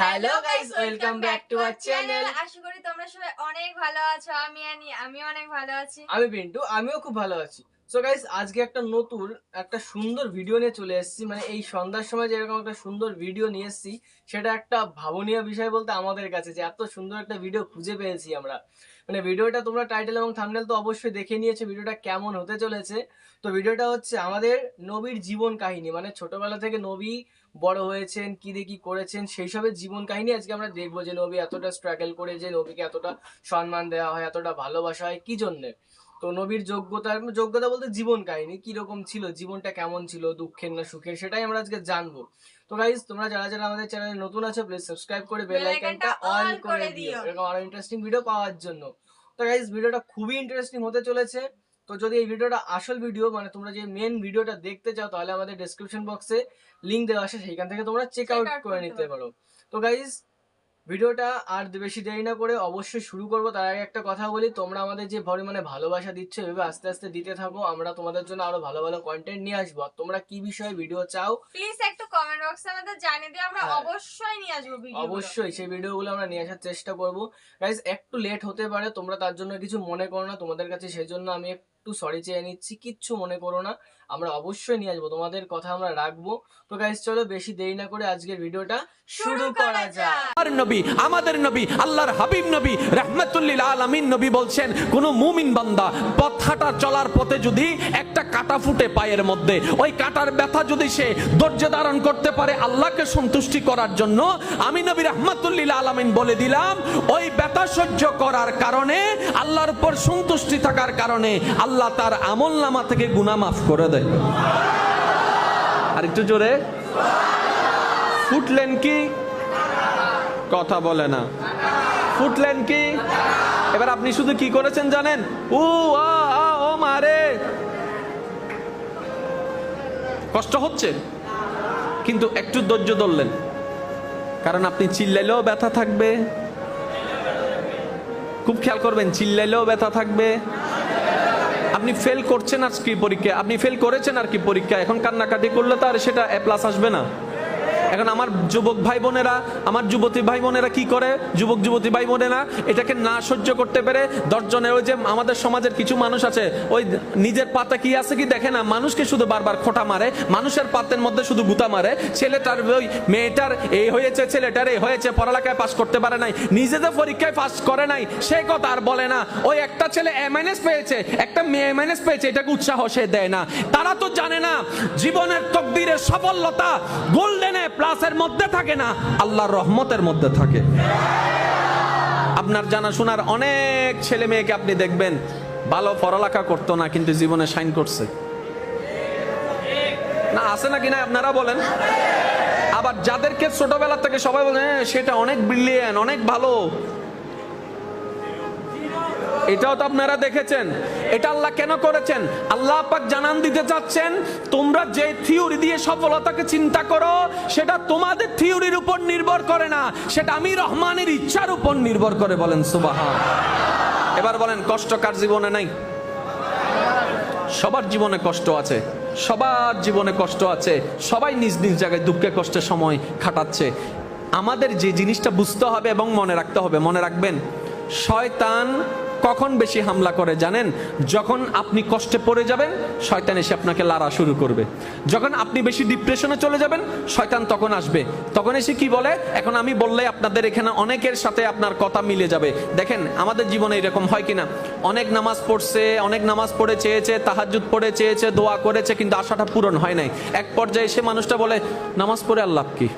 Hello guys, welcome back to our channel. আশা করি তোমরা সবাই অনেক ভালো আছো। আমি অনেক ভালো আছি। আমি পিন্টু, আমিও খুব ভালো আছি। সো গাইস, আজকে একটা সুন্দর ভিডিও নিয়ে চলে এসেছি। মানে এই সন্ধ্যার সময় যেরকম একটা সুন্দর ভিডিও নিয়ে এসেছি, সেটা একটা ভাবনীয় বিষয় বলতে আমাদের কাছে, যে এত সুন্দর একটা ভিডিও খুঁজে পেয়েছি আমরা। মানে ভিডিওটা তোমরা টাইটেল এবং থাম্বনেল তো অবশ্যই দেখে নিয়েছো ভিডিওটা কেমন হতে চলেছে। তো ভিডিওটা হচ্ছে আমাদের নবীর জীবন কাহিনী, মানে ছোটবেলা থেকে নবী বড় হয়েছেন, কি দিয়ে কি করেছেন, সেই সবের জীবন কাহিনী আজকে আমরা দেখবো। যে নবী এতটা স্ট্রাগল করে, যে নবীকে এতটা সম্মান দেওয়া হয়, এতটা ভালোবাসা হয় কি জন্যে। তো নবীর যোগ্যতা বলতে জীবন কাহিনী কিরকম ছিল, জীবনটা কেমন ছিল, দুঃখের না সুখের, সেটাই আমরা আজকে জানবো। তো গাইজ, তোমরা যারা যারা আমাদের চ্যানেলে নতুন আছো, প্লিজ সাবস্ক্রাইব করে বেল আইকনটা অল করে দিও এরকম আরো ইন্টারেস্টিং ভিডিও পাওয়ার জন্য। তো গাইজ, ভিডিওটা খুবই ইন্টারেস্টিং হতে চলেছে। তো যদি এই ভিডিওটা আসল ভিডিও, মানে তোমরা যে মেন ভিডিওটা দেখতে চাও, তাহলে আমাদের ডেসক্রিপশন বক্সে লিংক দেওয়া আছে, সেইখান থেকে তোমরা চেক আউট করে নিতে পারো। তো গাইজ, ভিডিওটা আর বেশি দেরি না করে অবশ্যই শুরু করবো। তার আগে একটা কথা বলি, তোমরা আমাদের যে পরিমাণে ভালোবাসা দিচ্ছ, এভাবে আস্তে আস্তে দিতে থাকো। আমরা তোমাদের জন্য আরো ভালো ভালো কন্টেন্ট নিয়ে আসবো। আর তোমরা কি বিষয়ে ভিডিও চাও প্লিজ একটু কমেন্ট বক্সে আমাদের জানিয়ে দিও, আমরা অবশ্যই নিয়ে আসবো ভিডিও। অবশ্যই সেই ভিডিওগুলো আমরা নিয়ে আসার চেষ্টা করব। গাইস, একটু লেট হতে পারে, তোমরা তার জন্য কিছু মনে করো না। তোমাদের কাছে সেই জন্য আমি একটু সরি চেয়ে নিচ্ছি, কিচ্ছু মনে করো না। আমরা অবশ্যই নিয়ে আসবো, তোমাদের কথা আমরা রাখবো। তো গাইস, চলো বেশি দেরি না করে আজকের ভিডিওটা শুরু করা যাক। আমাদের নবী আল্লাহর হাবিব নবী রাহমাতুল লিল আলামিন নবী বলছেন, কোন মুমিন বান্দা পথ হাঁটা চলার পথে যদি একটা কাঁটা ফুটে পায়ের মধ্যে, ওই কাঁটার ব্যথা যদি সে ধৈর্য ধারণ করতে পারে আল্লাহকে সন্তুষ্টি করার জন্য, আমি নবী রাহমাতুল লিল আলামিন বলে দিলাম, ওই ব্যথা সহ্য করার কারণে, আল্লাহর উপর সন্তুষ্টি থাকার কারণে আল্লাহ তার আমলনামা থেকে গুনাহ মাফ করে দেয়। আর একটু জোরে ফুটলেন কি? কথা বলে না। ফুটলেন কি? এবার আপনি শুধু কি করেছেন জানেন? ও মারে, কষ্ট হচ্ছে, কিন্তু একটু ধৈর্য ধরলেন, কারণ আপনি চিল্লাইলেও ব্যথা থাকবে। খুব খেয়াল করবেন, চিল্লাইলেও ব্যথা থাকবে। আপনি ফেল করছেন আর কি পরীক্ষা, আপনি ফেল করেছেন আর কি পরীক্ষা, এখন কান্নাকাটি করলে তো আর সেটা এ প্লাস আসবে না। এখন আমার যুবক ভাই বোনেরা, আমার যুবতী ভাই বোনেরা কি করে, যুবক যুবতী ভাই বোনেরা এটাকে না সহ্য করতে পেরে 10 জনের, ওই যে আমাদের সমাজের কিছু মানুষ আছে, ওই নিজের পাতে কি আছে কি দেখে না, মানুষকে শুধু বারবার খোঁটা মারে, মানুষের পাতের মধ্যে শুধু গুতা মারে। ছেলেটার ওই মেয়েটার এই হয়েছে, ছেলেটার এই হয়েছে, পড়ালেখায় পাস করতে পারে নাই, নিজেদের পরীক্ষায় পাস করে নাই, সে কথা আর বলে না। ওই একটা ছেলে A- পেয়েছে, একটা মেয়ে A- পেয়েছে, এটাকে উৎসাহ সে দেয় না। তারা তো জানে না জীবনের তকদিরের সফলতা গোল্ডেনে প্লাসের মধ্যে থাকে না, আল্লাহর রহমতের মধ্যে থাকে। আপনার জানাশোনার অনেক ছেলে মেয়েকে আপনি দেখবেন ভালো পড়ালেখা করতো না, কিন্তু জীবনে শাইন করছে না, আছে নাকি না আপনারা বলেন। আবার যাদেরকে ছোটবেলা থেকে সবাই বলে সেটা অনেক ব্রিলিয়ান্ট, অনেক ভালো, এটাও তো আপনারা দেখেছেন। এটা আল্লাহ কেন করেছেন? আল্লাহ পাক জানান দিতে চাচ্ছেন, তোমরা যে থিওরি দিয়ে সফলতাকে চিন্তা করো, সেটা তোমাদের থিওরির উপর নির্ভর করে না, সেটা আমি রহমানের ইচ্ছার উপর নির্ভর করে। বলেন সুবহান। এবার বলেন, কষ্ট কার জীবনে নাই? সবার জীবনে কষ্ট আছে, সবার জীবনে কষ্ট আছে, সবাই নিজ নিজ জায়গায় দুঃখে কষ্টে সময় কাটাচ্ছে। আমাদের যে জিনিসটা বুঝতে হবে এবং মনে রাখতে হবে, মনে রাখবেন, শয়তান কখন বেশি হামলা করে জানেন? যখন আপনি কষ্টে পড়ে যাবেন, শয়তান এসে আপনাকে লাড়া শুরু করবে। যখন আপনি বেশি ডিপ্রেশনে চলে যাবেন, শয়তান তখন আসবে, তখন এসে কি বলে, এখন আমি বললে আপনাদের এখানে অনেকের সাথে আপনার কথা মিলে যাবে। দেখেন আমাদের জীবনে এরকম হয় কিনা, অনেক নামাজ পড়ছে, অনেক নামাজ পড়ে চেয়েছে, তাহাজ্জুদ পড়ে চেয়েছে, দোয়া করেছে, কিন্তু আশাটা পূরণ হয় নাই। এক পর্যায়ে এসে মানুষটা বলে, নামাজ পড়ে আর লাভ কি?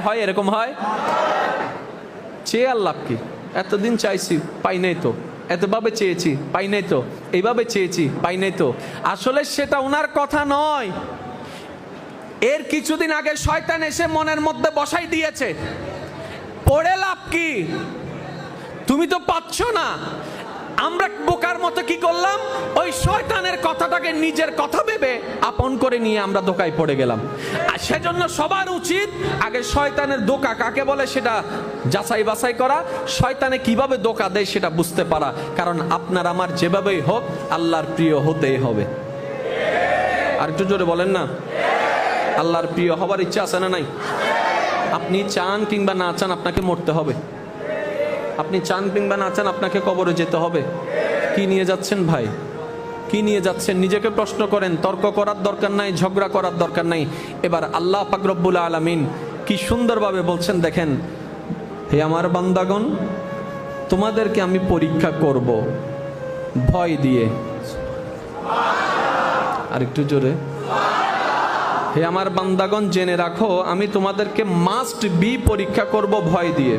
হয় এরকম হয়, চেয়ে আর লাভ কি? এতদিন চাইছি পাই নাই তো, এতভাবে চেয়েছি পাই নাই তো, এইভাবে চেয়েছি পাই নাই তো। আসলে সেটা ওনার কথা নয়, এর কিছুদিন আগে শয়তান এসে মনের মধ্যে বসাই দিয়েছে, পড়ে লাভ কি, তুমি তো পাচ্ছ না। আমরা বোকার মতো কি করলাম, ওই শয়তানের কথাটাকে নিজের কথা ভেবে আপন করে নিয়ে আমরা ধোঁকায় পড়ে গেলাম। আর সেজন্য সবার উচিত আগে শয়তানের ধোঁকা কাকে বলে সেটা যাচাই বাছাই করা, শয়তানে কিভাবে ধোঁকা দেয় সেটা বুঝতে পারা। কারণ আপনার আমার যেভাবেই হোক আল্লাহর প্রিয় হতেই হবে। আর একটু জোরে বলেন না, আল্লাহর প্রিয় হবার ইচ্ছা আছে না নাই? আপনি চান কিংবা না চান আপনাকে মরতে হবে। আপনি চান কিংবা না চান আপনাকে কবরে যেতে হবে। কি নিয়ে যাচ্ছেন ভাই? কি নিয়ে যাচ্ছেন? নিজেকে প্রশ্ন করেন। তর্ক করার দরকার নাই, ঝগড়া করার দরকার নাই। এবার আল্লাহ পাক রব্বুল আলামিন কি সুন্দরভাবে বলছেন দেখেন, হে আমার বান্দাগণ, তোমাদেরকে আমি পরীক্ষা করব ভয় দিয়ে। আর একটু জোরে, হে আমার বান্দাগণ জেনে রাখো, আমি তোমাদেরকে মাস্ট বি পরীক্ষা করব ভয় দিয়ে।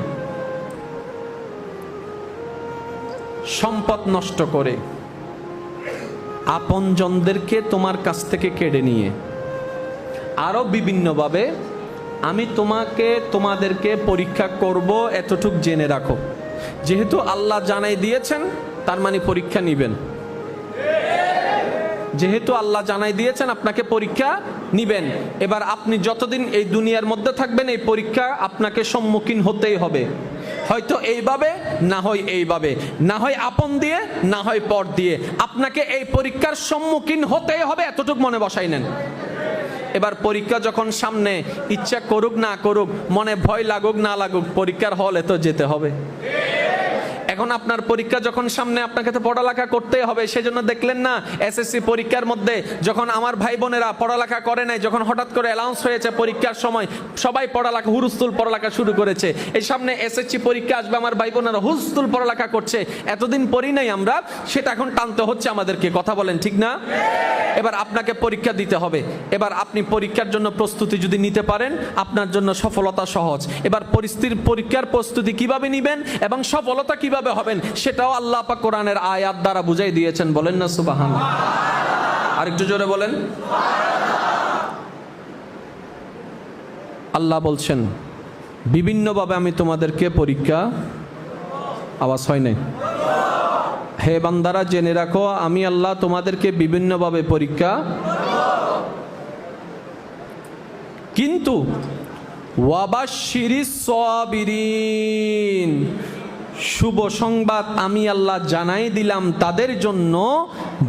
সম্পদ নষ্ট করে, আপনজনদেরকে তোমার কাছ থেকে কেড়ে নিয়ে, আরো বিভিন্নভাবে আমি তোমাদেরকে পরীক্ষা করব, এতটুক জেনে রাখো। যেহেতু আল্লাহ জানাই দিয়েছেন, তার মানে পরীক্ষা নিবেন। যেহেতু আল্লাহ জানাই দিয়েছেন, আপনাকে পরীক্ষা নিবেন। এবার আপনি যতদিন এই দুনিয়ার মধ্যে থাকবেন, এই পরীক্ষা আপনাকে সম্মুখীন হতেই হবে। হয়তো এইভাবে, না হয় এইভাবে, না হয় আপন দিয়ে, না হয় পর দিয়ে, আপনাকে এই পরীক্ষার সম্মুখীন হতেই হবে, এতটুকু মনে বসাই নেন। এবার পরীক্ষা যখন সামনে, ইচ্ছা করুক না করুক, মনে ভয় লাগুক না লাগুক, পরীক্ষার হলে তো যেতে হবে। এখন আপনার পরীক্ষা যখন সামনে, আপনাকে তো পড়ালেখা করতেই হবে। সেজন্য দেখলেন না এসএসসি পরীক্ষার মধ্যে যখন আমার ভাই বোনেরা পড়ালেখা করে নাই, যখন হঠাৎ করে অ্যানাউন্স হয়েছে পরীক্ষার সময়, সবাই পড়ালেখা হুরুস্তুল পড়ালেখা শুরু করেছে। এই সামনে এসএসসি পরীক্ষা আসবে, আমার ভাই বোনেরা হুরুস্তুল পড়ালেখা করছে। এতদিন পড়ি নাই আমরা, সেটা এখন টানতে হচ্ছে আমাদেরকে। কথা বলেন ঠিক না? এবার আপনাকে পরীক্ষা দিতে হবে। এবার আপনি পরীক্ষার জন্য প্রস্তুতি যদি নিতে পারেন, আপনার জন্য সফলতা সহজ। এবার পরীক্ষার প্রস্তুতি কিভাবে নিবেন এবং সফলতা কিভাবে হবেন, সেটাও আল্লাহ পাক কোরআনের আয়াত দ্বারা বুঝাই দিয়েছেন। বলেন না সুবহানাল্লাহ? আরেকটু জোরে বলেন। আল্লাহ বলছেন বিভিন্নভাবে আমি তোমাদেরকে পরীক্ষা, আওয়াজ হয় নাই, হে বান্দারা জেনে রাখো, আমি আল্লাহ তোমাদেরকে বিভিন্নভাবে পরীক্ষা, কিন্তু ওয়াবাশশিরিস সাবিরিন, শুভ সংবাদ আমি আল্লাহ জানাই দিলাম তাদের জন্য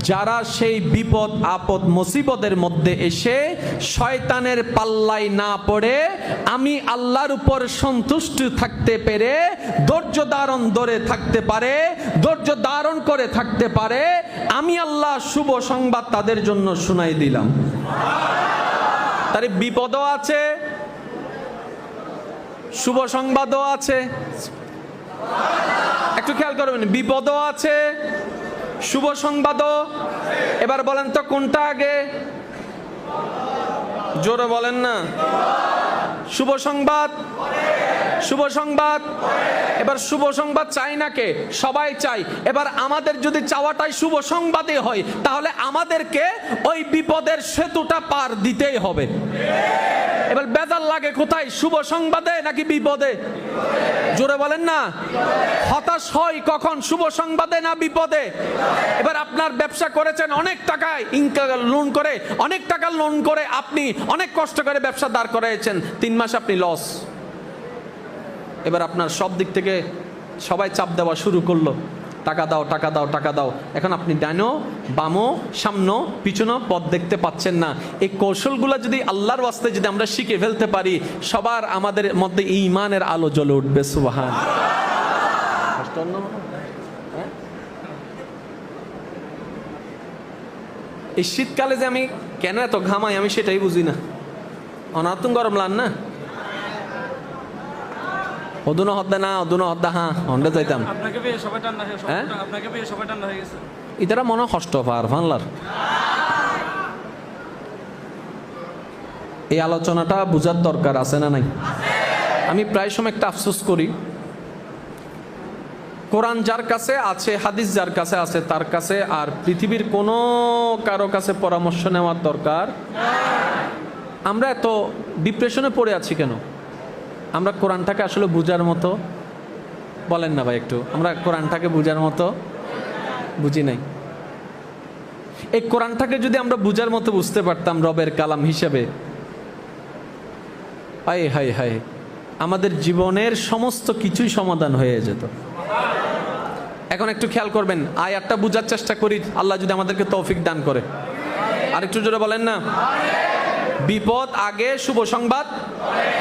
যারা সেই বিপদ আপদ মুসিবতের মধ্যে এসে শয়তানের পাল্লায় না পড়ে আমি আল্লাহর উপর সন্তুষ্ট থাকতে পেরে ধৈর্য ধারণ ধরে থাকতে পারে, ধৈর্য ধারণ করে থাকতে পারে। আমি আল্লাহ শুভ সংবাদ তাদের জন্য শুনাই দিলাম। তার বিপদও আছে, শুভ সংবাদও আছে। একটু খেয়াল করবেন, বিপদও আছে, শুভ সংবাদও। এবার বলেন তো কোনটা আগে? জোরে বলেন না। শুভ সংবাদ, শুভ সংবাদ। এবার শুভ সংবাদ চাই না কে? সবাই চাই। এবার আমাদের যদি চাওয়াটাই শুভ সংবাদই হয়, তাহলে আমাদেরকে ওই বিপদের সেতুটা পার দিতেই হবে। এবার বেজার লাগে কোথায়, শুভ সংবাদে নাকি বিপদে? জোরে বলেন না। হতাশ হয় কখন, শুভ সংবাদে না বিপদে? এবার আপনার ব্যবসা করেছেন অনেক টাকায় লোন করে, অনেক টাকা লোন করে আপনি অনেক কষ্ট করে ব্যবসা দাঁড় করাইছেন, 3 মাস আপনি লস। এবার আপনার সব দিক থেকে সবাই চাপ দেওয়া শুরু করলো, টাকা দাও টাকা দাও টাকা দাও। এখন আপনি ডানো বামো সামনো পিছনো পথ দেখতে পাচ্ছেন না। এই কৌশলগুলো যদি আল্লাহর ওয়াস্তে যদি আমরা শিখে ফেলতে পারি, সবার আমাদের মধ্যে ঈমানের আলো জ্বলে উঠবে। সুবহান। এই শীতকালে যে আমি কেন এত ঘামাই আমি সেটাই বুঝি না। অনাতুন গরম লান না, অদুনো হদ্দা না অদুনো হদ্দা, হ্যাঁ হন্ডে যাইতাম। আপনাকে পেয়ে সবাই ঠান্ডা হয়ে গেছে, আপনাকে পেয়ে সবাই ঠান্ডা হয়ে গেছে। ইতারা মনে কষ্ট পার ফানলার। এই আলোচনাটা বুঝার দরকার আছে না নাই? আমি প্রায় সময় একটা আফসোস করি, কোরআন যার কাছে আছে, হাদিস যার কাছে আছে, তার কাছে আর পৃথিবীর কোনো কারো কাছে পরামর্শ নেওয়ার দরকার। আমরা এত ডিপ্রেশনে পড়ে আছি কেন? আমরা কোরআনটাকে আসলে বুঝার মতো, বলেন না ভাই একটু, আমরা কোরআনটাকে বুঝার মতো বুঝি নাই। এই কোরআনটাকে যদি আমরা বুঝার মতো বুঝতে পারতাম রবের কালাম হিসেবে, হায় হায় হায়, আমাদের জীবনের সমস্ত কিছুই সমাধান হয়ে যেত। এখন একটু খেয়াল করবেন, আয়াতটা বুঝার চেষ্টা করি, আল্লাহ যদি আমাদেরকে তৌফিক দান করে। আর একটু জোরে বলেন না। বিপদ আগে, শুভ সংবাদ।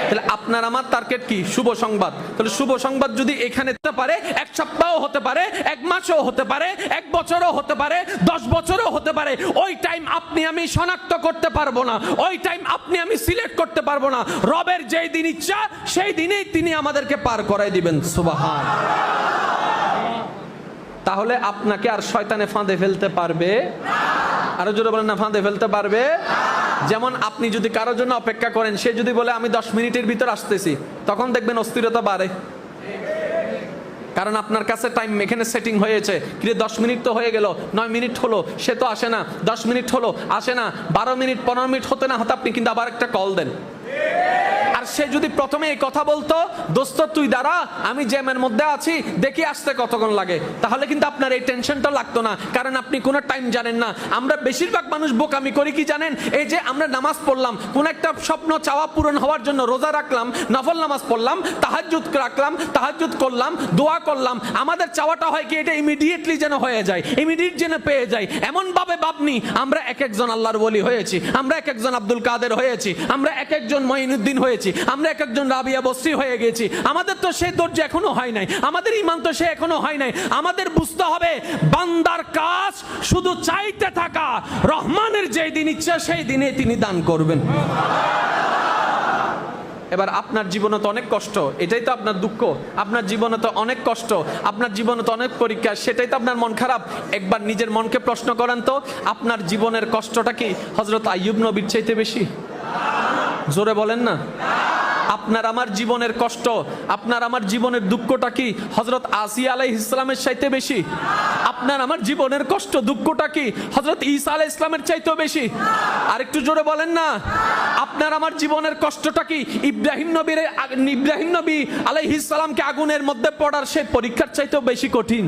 তাহলে আপনার আমার টার্গেট কি? শুভ সংবাদ। তাহলে শুভ সংবাদ যদি এখানে হতে পারে, এক সপ্তাহ হতে পারে, এক মাসও হতে পারে, এক বছরও হতে পারে, 10 বছরও হতে পারে, ওই টাইম আপনি আমি শনাক্ত করতে পারবো না, ওই টাইম আপনি আমি সিলেক্ট করতে পারবো না। রবের যেই দিন ইচ্ছা সেই দিনেই তিনি আমাদেরকে পার করাই দিবেন। সুবহান। তাহলে আপনাকে আর শয়তানে ফাঁদে ফেলতে পারবে? আরো জোরে বলেন না, ফাঁদে ফেলতে পারবে? যেমন আপনি যদি কারোর জন্য অপেক্ষা করেন, সে যদি বলে আমি 10 মিনিটের ভিতর আসতেছি, তখন দেখবেন অস্থিরতা বাড়ে, কারণ আপনার কাছে টাইম এখানে সেটিং হয়েছে। কিন্তু 10 মিনিট তো হয়ে গেল, 9 মিনিট হলো, সে তো আসে না, 10 মিনিট হলো আসে না, 12 মিনিট 15 মিনিট হতে না হতে আপনি কিন্তু আবার একটা কল দেন। আর সে যদি প্রথমে এই কথা বলতো, দোস্ত তুই দাঁড়া, আমি জ্যামের মধ্যে আছি, দেখি আসতে কতক্ষণ লাগে, তাহলে কিন্তু আপনার এই টেনশনটা লাগতো না, কারণ আপনি কোনো টাইম জানেন না। আমরা বেশিরভাগ মানুষ বোকামি করি কি জানেন? এই যে আমরা নামাজ পড়লাম, কোন একটা স্বপ্ন চাওয়া পূরণ হওয়ার জন্য রোজা রাখলাম, নফল নামাজ পড়লাম, তাহাজ্জুদ রাখলাম, তাহাজ্জুদ করলাম, দোয়া করলাম, আমাদের চাওয়াটা হয় কি এটা ইমিডিয়েটলি যেন হয়ে যায়, ইমিডিয়েট যেন পেয়ে যায়। এমন ভাবে ভাবনি আমরা এক একজন আল্লাহর ওলি হয়েছি, আমরা এক একজন আব্দুল কাদের হয়েছি, আমরা এক একজন মঈনুদ্দিন হয়েছি, আমরা এক একজন রাবিয়া বসরি হয়ে গেছি। আমাদের তো সেই ধৈর্য এখনো হয় নাই, আমাদের ঈমান তো সে এখনো হয় নাই। আমাদের বুঝতে হবে বান্দার কাজ শুধু চাইতে থাকা, রহমানের যেই দিন ইচ্ছা সেই দিনে তিনি দান করবেন। এবার আপনার জীবনে তো অনেক কষ্ট, এটাই তো আপনার দুঃখ। আপনার জীবনে তো অনেক কষ্ট, আপনার জীবনে তো অনেক পরীক্ষা, সেটাই তো আপনার মন খারাপ। একবার নিজের মনকে প্রশ্ন করেন তো, আপনার জীবনের কষ্টটা কি হযরত আইয়ুব নবীর চাইতে বেশি? জোরে বলেন না। আপনার আমার জীবনের কষ্ট, আপনার আমার জীবনের দুঃখটা কি হযরত আসিয়া আলাইহিস সালামের চাইতে বেশি? আপনার আমার জীবনের কষ্ট দুঃখটা কি হযরত ঈসা আলাইহিস সালামের চাইতেও বেশি? আর একটু জোরে বলেন না। আপনার আমার জীবনের কষ্টটা কি ইব্রাহিম নবী আলাইহিস সালামকে আগুনের মধ্যে পড়ার সেই পরীক্ষার চাইতেও বেশি কঠিন?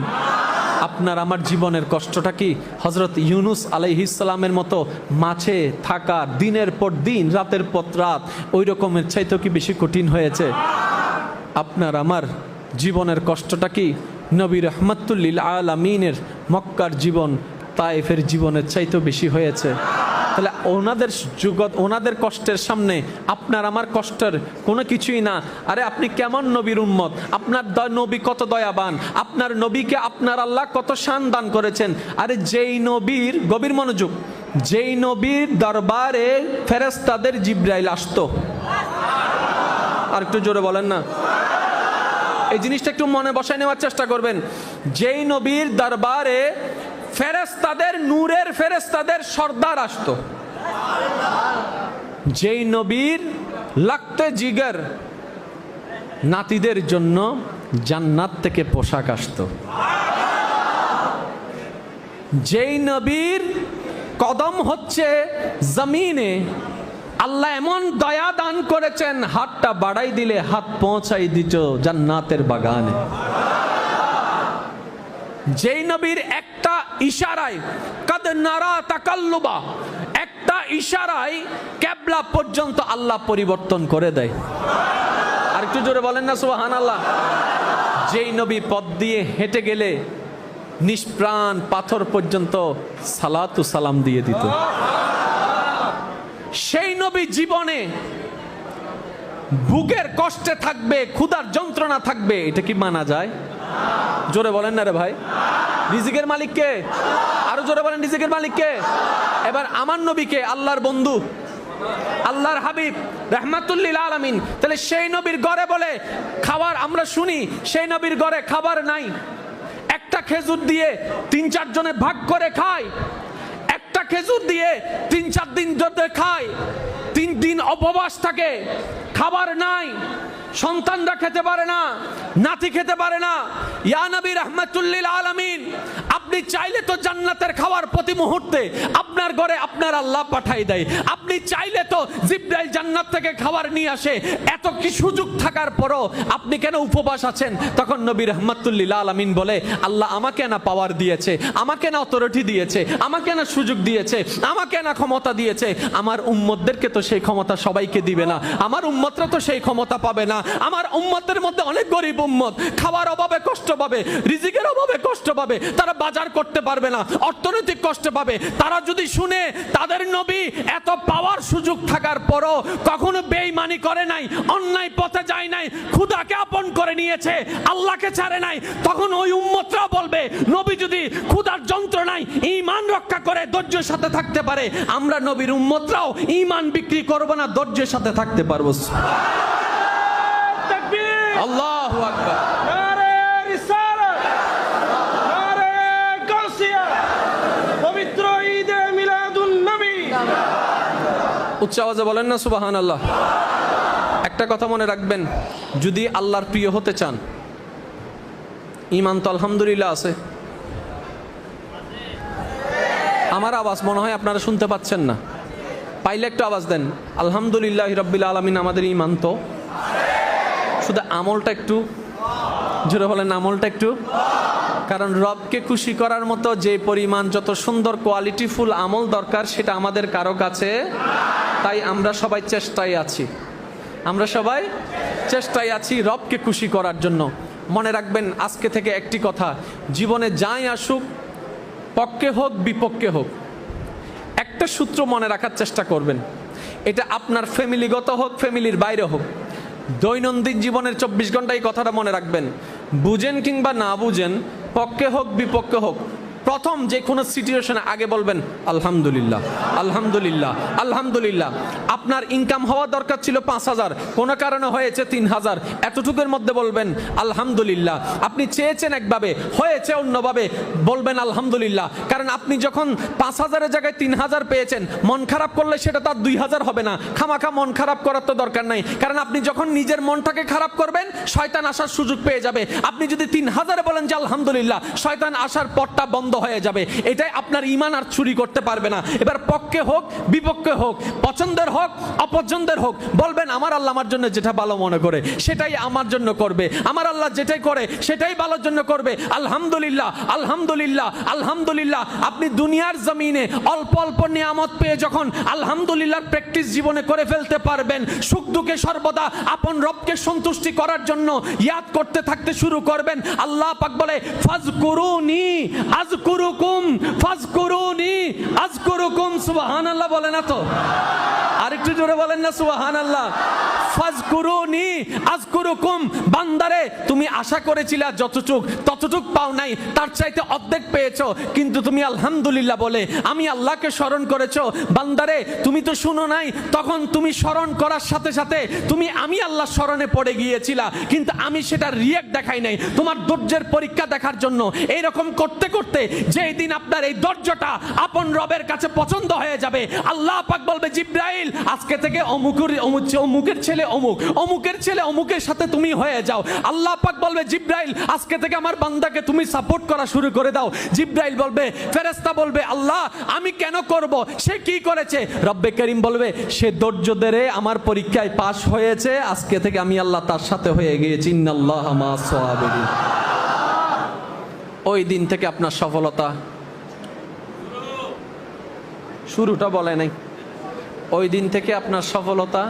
আপনার আমার জীবনের কষ্টটা কি হযরত ইউনুস আলাইহিস সালামের মতো মাছে থাকা, দিনের পর দিন রাতের পর রাত, ওই রকমের চাইতেও কি বেশি কঠিন হয়েছে? আপনার আমার জীবনের কষ্টটা কি নবী রাহমাতুল লিল আলামিনের মক্কার জীবন, তায়েফের জীবনের চাইতেও বেশি হয়েছে? তাহলে ওনাদের কষ্টের সামনে আপনার আমার কষ্টের কোনো কিছুই না। আরে আপনি কেমন নবীর উম্মত, আপনার নবী কত দয়াবান, আপনার নবীকে আপনার আল্লাহ কত শান দান করেছেন। আরে যেই নবীর, গভীর মনোযোগ, যেই নবীর দরবারে ফেরেশতাদের জিবরাইল আসতো, আর একটু জোরে বলেন না, এই জিনিসটা একটু মনে বসায় নেওয়ার চেষ্টা করবেন। যেই নবীর দরবারে ফেরেশতাদের, নূরের ফেরেশতাদের সর্দার আসতো, যেই নবীর লাগতে জিগর নাতিদের জন্য জান্নাত থেকে পোশাক আসতো, যেই নবীর কদম হচ্ছে জমিনে, আল্লাহ এমন দয়া দান করেছেন, হাতটা বাড়াই দিলে হাত পৌঁছাই দিত জান্নাতের বাগানে। যেই নবীর একটা ইশারায় কাদ নারা তাকাল্লুবা, একটা ইশারায় কিবলা পর্যন্ত আল্লাহ পরিবর্তন করে দেয়। আর একটু জোরে বলেন না সুবহানাল্লাহ। যেই নবী পথ দিয়ে হেঁটে গেলে নিষ্প্রাণ পাথর পর্যন্ত সালাতু সালাম দিয়ে দিত। সেই নবী জীবনে বুকের কষ্টে থাকবে, ক্ষুধার যন্ত্রণা থাকবে, এটা কি মানা যায়? জোরে বলেন না রে ভাই। রিজিকের মালিক কে? আরো জোরে বলেন, রিজিকের মালিক কে? এবার আমার নবীকে, আল্লাহর বন্ধু, আল্লাহর হাবিব রাহমাতুল লিল আলামিন, তাহলে সেই নবীর ঘরে বলে খাবার, আমরা শুনি সেই নবীর ঘরে খাবার নাই, একটা খেজুর দিয়ে 3-4 জনে ভাগ করে খায়, একটা খেজুর দিয়ে 3-4 দিন ধরে খায়, 3 দিন উপবাস থাকে, খাবার নাই, সন্তানরা খেতে পারে না, নাতি খেতে পারে না। ইয়া নবী রাহমাতুল লিল আলামিন, আপনি চাইলে তো জান্নাতের খাবার প্রতি মুহূর্তে আপনার ঘরে আপনার আল্লাহ পাঠাই দেয়, আপনি চাইলে তো জিবরাইল জান্নাত থেকে খাবার নিয়ে আসে, এত কি সুযোগ থাকার পরও আপনি কেন উপবাস আছেন? তখন নবী রাহমাতুল লিল আলামিন বলে, আল্লাহ আমাকে না পাওয়ার দিয়েছে, আমাকে না অথরিটি দিয়েছে, আমাকে না সুযোগ দিয়েছে, আমাকে না ক্ষমতা দিয়েছে, আমার উম্মতদেরকে তো সেই ক্ষমতা সবাইকে দিবে না, আমার উম্মতরা তো সেই ক্ষমতা পাবে না, আমার উম্মতের মধ্যে অনেক গরিব উম্মত, খাওয়ার অভাবে কষ্ট পাবে, রিজিকের অভাবে কষ্ট পাবে, তারা বাজার বাজার করতে পারবে না, অর্থনৈতিক কষ্ট পাবে। তারা যদি শুনে তাদের নবী এত পাওয়ার সুযোগ থাকার পরও কখনো বেঈমানি করে নাই, অন্যায় পথে যায় নাই, খোদাকে আপন করে নিয়েছে, আল্লাহকে ছাড়ে নাই, তখন ওই উম্মতরা বলবে নবী যদি খোদার যন্ত্রণায় ঈমান রক্ষা করে ধৈর্যের সাথে থাকতে পারে, আমরা নবীর উম্মতরাও ঈমান বিক্রি করব না, ধৈর্যের সাথে থাকতে পারবো। তাকবীর, আল্লাহু আকবার। নারে রিসালাত, নারে গাউসিয়া, পবিত্র ঈদে মিলাদুন নবী। উচ্চ আওয়াজে বলেন না সুবহানাল্লাহ। একটা কথা মনে রাখবেন, যদি আল্লাহর প্রিয় হতে চান, ঈমান তো আলহামদুলিল্লাহ আছে। আমার আওয়াজ মনে হয় আপনারা শুনতে পাচ্ছেন না, পাইলে একটু আওয়াজ দেন। আলহামদুলিল্লাহ রাব্বিল আলামিন, আমাদের ঈমান তো, শুধু আমলটা একটু জোরে বলেন, আমলটা একটু। কারণ রবকে খুশি করার মতো যে পরিমাণ যত সুন্দর কোয়ালিটিফুল আমল দরকার সেটা আমাদের কারো কাছে, তাই আমরা সবাই চেষ্টায় আছি, আমরা সবাই চেষ্টায় আছি রবকে খুশি করার জন্য। মনে রাখবেন আজকে থেকে একটি কথা, জীবনে যাই আসুক, পক্ষে হোক বিপক্ষে হোক, একটা সূত্র মনে রাখার চেষ্টা করবেন। এটা আপনার ফ্যামিলিগত হোক, ফ্যামিলির বাইরে হোক, দৈনন্দিন জীবনের 24 ঘন্টা এই কথাটা মনে রাখবেন। বুঝেন কিংবা না বুঝেন, পক্ষে হোক বিপক্ষে হোক, প্রথম যে কোনো সিচুয়েশনে আগে বলবেন আলহামদুলিল্লাহ, আলহামদুলিল্লাহ, আলহামদুলিল্লাহ। আপনার ইনকাম হওয়া দরকার ছিল 5,000, কোনো কারণে হয়েছে 3,000, এতটুকুর মধ্যে বলবেন আলহামদুলিল্লাহ। আপনি চেয়েছেন একভাবে, হয়েছে অন্যভাবে, বলবেন আলহামদুলিল্লাহ। কারণ আপনি যখন 5,000-এর জায়গায় 3,000 পেয়েছেন, মন খারাপ করলে সেটা তার 2,000 হবে না। খামাখা মন খারাপ করার তো দরকার নাই, কারণ আপনি যখন নিজের মনটাকে খারাপ করবেন, শয়তান আসার সুযোগ পেয়ে যাবে। আপনি যদি 3,000-এ বলেন যে আলহামদুলিল্লাহ, শয়তান আসার পথটা বন্ধ হয়ে যাবে। এটাই আপনার ঈমান আর চুরি করতে পারবে না। এবার পক্ষে হোক বিপক্ষে হোক, পছন্দের হোক অপছন্দের হোক, বলবেন আমার আল্লাহ আমার জন্য যেটা ভালো মনে করে সেটাই আমার জন্য করবে, আমার আল্লাহ যেটাই করে সেটাই ভালোর জন্য করবে। আলহামদুলিল্লাহ, আলহামদুলিল্লাহ, আলহামদুলিল্লাহ। আপনি দুনিয়ার জমিনে অল্প অল্প নিয়ামত পেয়ে যখন আলহামদুলিল্লাহর প্র্যাকটিস জীবনে করে ফেলতে পারবেন, সুখ দুঃখে সর্বদা আপন রবকে সন্তুষ্টি করার জন্য ইয়াদ করতে থাকতে শুরু করবেন। আল্লাহ পাক বলে ফাজকুরুনি আযকুরুকুম, ফাজকুরুনি আযকুরুকুম। সুবহানাল্লাহ বলে না তো? আরেকটু জোরে বলেন না সুবহানাল্লাহ। ফাজকুরুনি আযকুরুকুম। বান্দারে তুমি আশা করেছিলে যতটুক, ততটুক পাও নাই, তার চাইতে অর্ধেক পেয়েছো, কিন্তু তুমি আলহামদুলিল্লাহ বলে আমি আল্লাহকে স্মরণ করেছো। বান্দারে তুমি তো শুনো নাই, তখন তুমি স্মরণ করার সাথে সাথে তুমি আমি আল্লাহ স্মরণে পড়ে গিয়েছিলা, কিন্তু আমি সেটা রিয়েক্ট দেখাই নাই, তোমার ধৈর্যের পরীক্ষা দেখার জন্য। এইরকম করতে করতে যেই দিন আপনার এই ধৈর্যটা আপন রবের কাছে পছন্দ হয়ে যাবে, আল্লাহ পাক বলবে জিব্রাইল আজকে থেকে অমুকের ছেলে অমুক, অমুকের ছেলে অমুকের সাথে তুমি হয়ে যাও। আল্লাহ পাক বলবে জিব্রাইল আজকে থেকে আমার বান্দাকে তুমি সাপোর্ট করা শুরু করে দাও। জিব্রাইল বলবে, ফেরেশতা বলবে আল্লাহ আমি কেন করব, সে কি করেছে? রব্বে করিম বলবে সে ধৈর্য ধরে আমার পরীক্ষায় পাশ হয়েছে, আজকে থেকে আমি আল্লাহ তার সাথে হয়ে গিয়েছি। ইন্নাল্লাহা মা'আস সাবিরিন। ওই দিন থেকে আপনার সফলতা শুরুটা বলে নাই, ওই দিন থেকে আপনার সফলতা,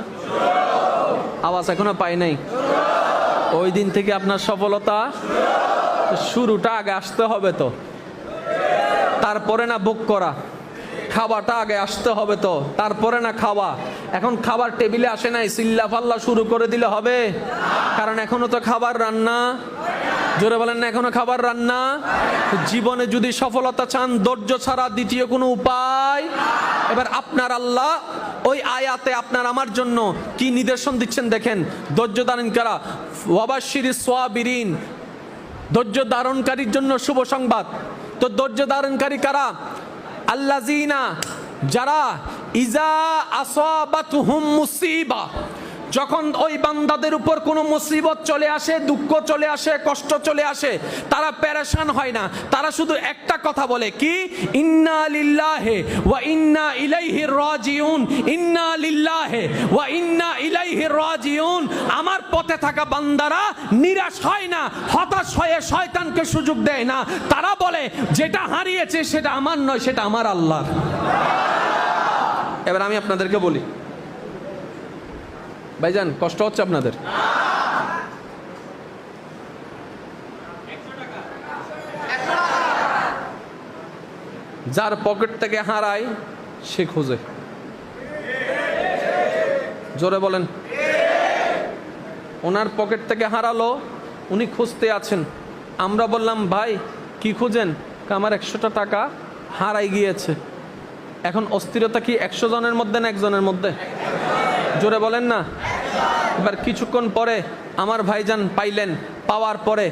আওয়াজ এখনো পাই নাই, ওই দিন থেকে আপনার সফলতা শুরুটা আগে আসতে হবে তো, তারপরে না বুক করা, খাওয়াটা আগে আসতে হবে তো, তারপরে না খাওয়া। এখন খাবার টেবিলে আসে নাই, চিল্লা ফাল্লা শুরু করে দিলে হবে? কারণ এখনো তো খাবার রান্না, জোরে বলেন না, এখনো খাবার রান্না। জীবনে যদি সফলতা চান, ধৈর্য ছাড়া দ্বিতীয় কোনো উপায়। এবার আপনার আল্লাহ ওই আয়াতে আপনার আমার জন্য কি নিদর্শন দিচ্ছেন দেখেন। ধৈর্য ধারণ করা, ওয়াবাশশিরিস সাবিরিন, ধৈর্য ধারণকারীর জন্য শুভ সংবাদ। তো ধৈর্য ধারণকারী কারা? আল্লাযিনা, যারা ইজা আসাবাতুহুম মুসিবা, যখন ওই বান্দাদের উপর কোনো মুসিবত চলে আসে, দুঃখ চলে আসে, কষ্ট চলে আসে, তারা পেরেশান হয় না, তারা শুধু একটা কথা বলে কি? ইন্না লিল্লাহি ওয়া ইন্না ইলাইহি রাজিউন, ইন্না লিল্লাহি ওয়া ইন্না ইলাইহি রাজিউন। আমার পথে থাকা বান্দারা নিরাশ হয় না, হতাশ হয়ে শয়তানকে সুযোগ দেয় না। তারা বলে যেটা হারিয়েছে সেটা আমার নয়, সেটা আমার আল্লাহর। এবার আমি আপনাদেরকে বলি, ভাইজান কষ্ট হচ্ছে আপনাদের? যার পকেট থেকে হারায় সে খোঁজে। জোরে বলেন। ওনার পকেট থেকে হারালো, উনি খুঁজতে আছেন। আমরা বললাম ভাই কি খুঁজেন? আমার 100টা টাকা হারাই গিয়েছে। এখন অস্থিরতা কি 100 জনের মধ্যে না একজনের মধ্যে? জোরে বলেন না। এবার কিছুক্ষণ পরে আমার ভাইজান পাইলেন, পাওয়ার পরে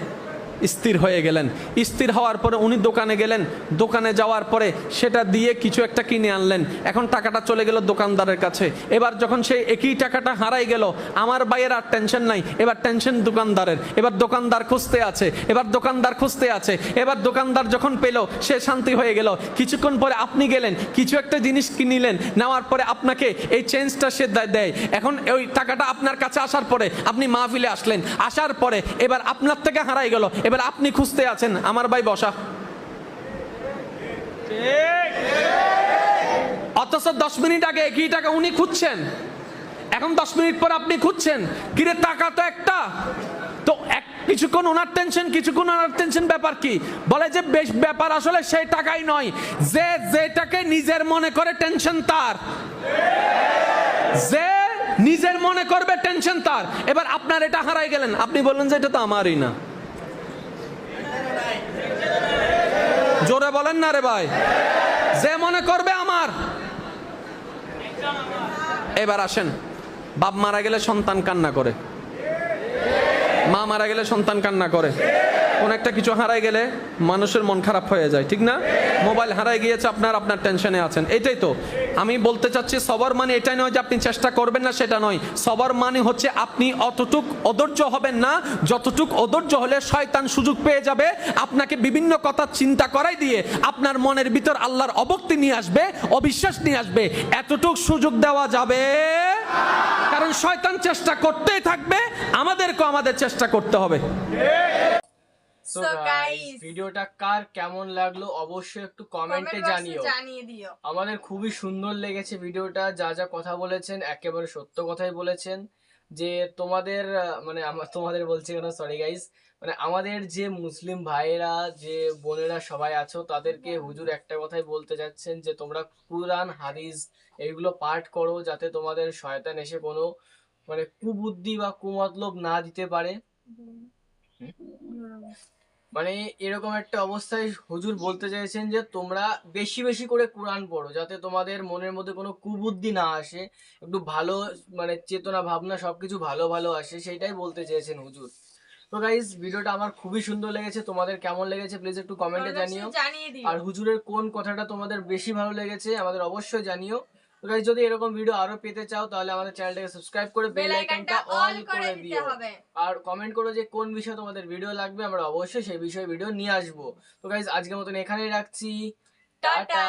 স্থির হয়ে গেলেন। স্থির হওয়ার পরে উনি দোকানে গেলেন, দোকানে যাওয়ার পরে সেটা দিয়ে কিছু একটা কিনে আনলেন। এখন টাকাটা চলে গেল দোকানদারের কাছে। এবার যখন সেই একই টাকাটা হারাই গেল, আমার ভাইয়ের আর টেনশন নাই, এবার টেনশন দোকানদারের। এবার দোকানদার খুঁজতে আছে, এবার দোকানদার খুঁজতে আছে। এবার দোকানদার যখন পেল সে শান্তি হয়ে গেল। কিছুক্ষণ পরে আপনি গেলেন, কিছু একটা জিনিস কিনিলেন, নেওয়ার পরে আপনাকে এই চেঞ্জটা সে দেয়। এখন ওই টাকাটা আপনার কাছে আসার পরে আপনি মাহফিলে আসলেন, আসার পরে এবার আপনার থেকে হারাই গেল। এবার আপনি খুঁজতে আছেন। আমার ভাই বসা, অথচ 10 মিনিট আগে একই টাকা উনি খুঁজছেন, এখন 10 মিনিট পর আপনি খুঁজছেন। কিরে টাকা তো একটা, তো কিছুক্ষণ ওনার টেনশন, কিছুক্ষণ ওনার টেনশন। ব্যাপার কি? বলে যে বেশ ব্যাপার আসলে সেই টাকাই নয়, যে যেটাকে নিজের মনে করে টেনশন তার, যে নিজের মনে করবে টেনশন তার। এবার আপনার এটা হারাই গেলেন, আপনি বললেন যে এটা তো আমারই না। জোরে বলেন না রে ভাই। যে মনে করবে আমার। এবার আসেন, বাপ মারা গেলে সন্তান কান্না করে, মা মারা গেলে সন্তান কান্না করে, কোন একটা কিছু হারাই গেলে মানুষের মন খারাপ হয়ে যায়, ঠিক না? মোবাইল হারাই গিয়েছে, আপনার টেনশনে আছেন। এটাই তো আমি বলতে চাচ্ছি। সবার মানে এটাই নয় যে আপনি চেষ্টা করবেন না, সেটা নয়। সবার মানে হচ্ছে আপনি অতটুক অধৈর্য হবেন না, যতটুক অধৈর্য হলে শয়তান সুযোগ পেয়ে যাবে আপনাকে বিভিন্ন কথা চিন্তা করাই দিয়ে আপনার মনের ভিতর আল্লাহর অভক্তি নিয়ে আসবে, অবিশ্বাস নিয়ে আসবে। এতটুক সুযোগ দেওয়া যাবে, কারণ শয়তান চেষ্টা করতেই থাকবে, আমাদেরকেও আমাদের চেষ্টা করতে হবে। সো So গাইস, guys, ভিডিওটা কার কেমন লাগলো অবশ্যই একটু কমেন্টে জানিও। জানিয়ে দিও। আমাদের খুবই সুন্দর লেগেছে ভিডিওটা। যা যা কথা বলেছেন একেবারে সত্য কথাই বলেছেন। যে তোমাদের মানে তোমাদের বলছি কেন, সরি গাইস, মানে আমাদের যে মুসলিম ভাইয়েরা, যে বোনেরা সবাই আছো, তাদেরকে হুজুর একটা কথাই বলতে যাচ্ছেন যে তোমরা কুরআন হাদিস এইগুলো পাঠ করো, যাতে তোমাদের শয়তান এসে কোনো মানে কুবুদ্ধি বা কুমতলব না দিতে পারে। মানে এরকম একটা অবস্থায় হুজুর বলতে চাইছেন যে তোমরা বেশি বেশি করে কোরআন পড়ো, যাতে তোমাদের মনের মধ্যে কোনো কুবুদ্ধি না আসে, একটু ভালো মানে চেতনা ভাবনা সবকিছু ভালো ভালো আসে, সেটাই বলতে চেয়েছেন হুজুর। তো গাইস, ভিডিওটা আমার খুবই সুন্দর লেগেছে। তোমাদের কেমন লেগেছে প্লিজ একটু কমেন্টে জানিও। জানিয়ে দিও। আর হুজুরের কোন কথাটা তোমাদের বেশি ভালো লেগেছে আমাদের অবশ্যই জানিও। তো গাইস, যদি এরকম ভিডিও আরো পেতে চাও তাহলে আমাদের চ্যানেলটাকে সাবস্ক্রাইব করে বেল আইকনটা অল করে দিও। আর কমেন্ট করো যে কোন বিষয়ে তোমাদের ভিডিও লাগবে, আমরা অবশ্যই সেই বিষয়ে ভিডিও নিয়ে আসবো। তো গাইস, আজকের মতন এখানেই রাখছি। টাটা।